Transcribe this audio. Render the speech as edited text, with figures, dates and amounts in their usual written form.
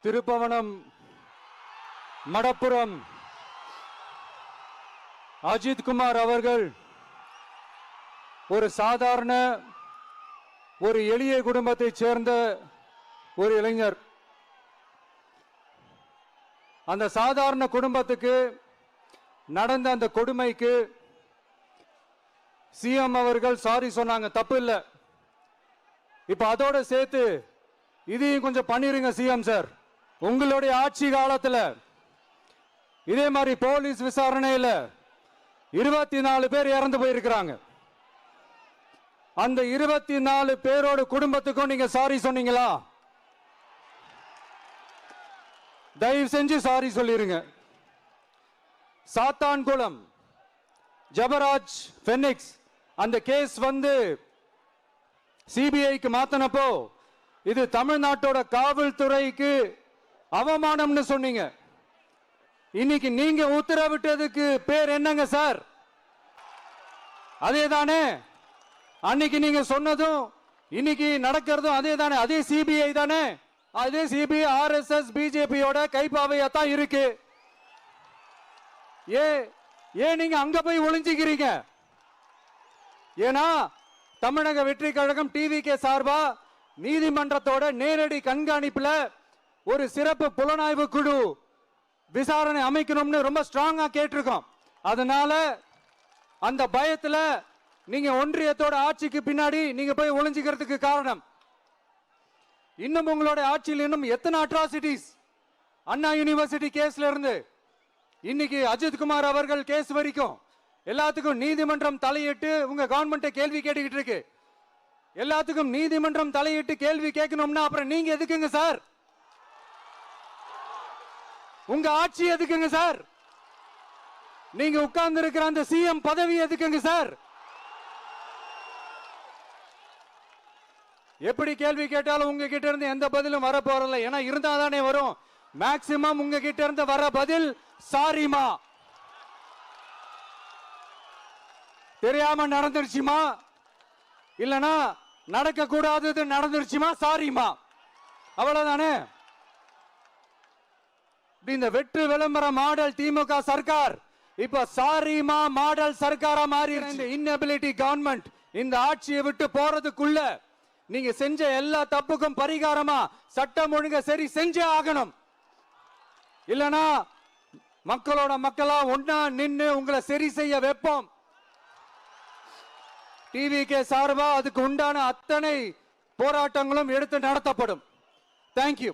திருப்பவனம் மடப்புரம் அஜித் குமார் அவர்கள் ஒரு சாதாரண ஒரு எளிய குடும்பத்தைச் சேர்ந்த ஒரு இளைஞர். அந்த சாதாரண குடும்பத்துக்கு நடந்த அந்த கொடுமைக்கு சிஎம் அவர்கள் சாரி சொன்னாங்க, தப்பு இல்லை. இப்ப அதோட சேர்த்து இதையும் கொஞ்சம் பண்ணிருங்க சிஎம் சார். உங்களுடைய ஆட்சி காலத்தில் இதே மாதிரி போலீஸ் விசாரணையில் 24 பேர் இறந்து போயிருக்கிறாங்க. அந்த 24 பேரோட குடும்பத்துக்கும் நீங்க சாரி சொன்னீங்களா? தயவு செஞ்சு சாரி சொல்லிருங்க. சாத்தான்குளம் ஜபராஜ் பெனிக்ஸ் அந்த கேஸ் வந்து சிபிஐக்கு மாத்தினப்போ இது தமிழ்நாட்டோட காவல்துறைக்கு அவமானம்னு சொன்னீங்க. இன்னைக்கு நீங்க உத்தரவிட்டதுக்கு பேர் என்னங்க சார்? அதே தானே அன்னைக்கு நீங்க சொன்னதும் இன்னைக்கு நடக்கிறதும் அதே தானே? அதே சிபிஐ தானே? அதே சிபிஐ ஆர்எஸ்எஸ் பிஜேபியோட கைப்பாவையா தான் இருக்கு. ஏன் நீங்க அங்க போய் ஒளிஞ்சிக்கிறீங்க? ஏன்னா தமிழக வெற்றி கழகம் டிவிகே சார்பா நீதிமன்றத்தோட நேரடி கண்காணிப்புல ஒரு சிறப்பு புலனாய்வு குழு விசாரணை அமைக்கணும்னு ரொம்ப ஸ்ட்ராங்கா கேட்டிருக்கோம். அதனால அந்த பயத்துல நீங்க ஒன்றியத்தோட ஆட்சிக்கு பின்னாடி நீங்க போய் ஒளிஞ்சிக்கிறதுக்கு காரணம். இன்னும் உங்களோட ஆட்சியில் இன்னும் எத்தனை அட்ராசிட்டிஸ், அண்ணா யூனிவர்சிட்டி கேஸ்ல இருந்து இன்னைக்கு அஜித் குமார் அவர்கள் கேஸ் வரைக்கும் எல்லாத்துக்கும் நீதிமன்றம் தலையிட்டு உங்க கவர்மெண்ட் கேள்வி கேட்டுக்கிட்டு இருக்கு. எல்லாத்துக்கும் நீதிமன்றம் தலையிட்டு கேள்வி கேட்கணும்னா அப்புறம் நீங்க எதுக்குங்க சார்? உங்க ஆட்சி எதுக்குங்க சார்? நீங்க உட்கார்ந்து இருக்கிற அந்த சிஎம் பதவி எதுக்குங்க சார்? எப்படி கேள்வி கேட்டாலும் உங்க கிட்ட இருந்து எந்த பதிலும் வர போறதில்லை. ஏன்னா இருந்தா தானே வரும். மேக்சிமம் உங்க கிட்ட இருந்து வர பதில் சாரிமா, தெரியாம நடந்துருச்சுமா, இல்லனா நடக்க கூடாதது நடந்துருச்சுமா, சாரிமா, அவ்வளவுதானே. இந்த வெற்று விளம்பர மாடல் திமுக சர்க்கார் இப்ப சாரிமா மாடல் சர்க்காரா மாறி இந்த இன்னபிலிட்டி கவர்மெண்ட் இந்த ஆட்சியை விட்டு போறதுக்குள்ள நீங்க செஞ்ச எல்லா தப்புக்கும் பரிகாரமா சட்டம் ஒழுங்க சரி செஞ்சே ஆகணும். இல்லனா மக்களோட மக்களா ஒன்னா நின்னு உங்களை சரி செய்ய வைப்போம். டிவிகே சார்பா அதுக்கு உண்டான அத்தனை போராட்டங்களும் எடுத்து நடத்தப்படும். தேங்க்யூ.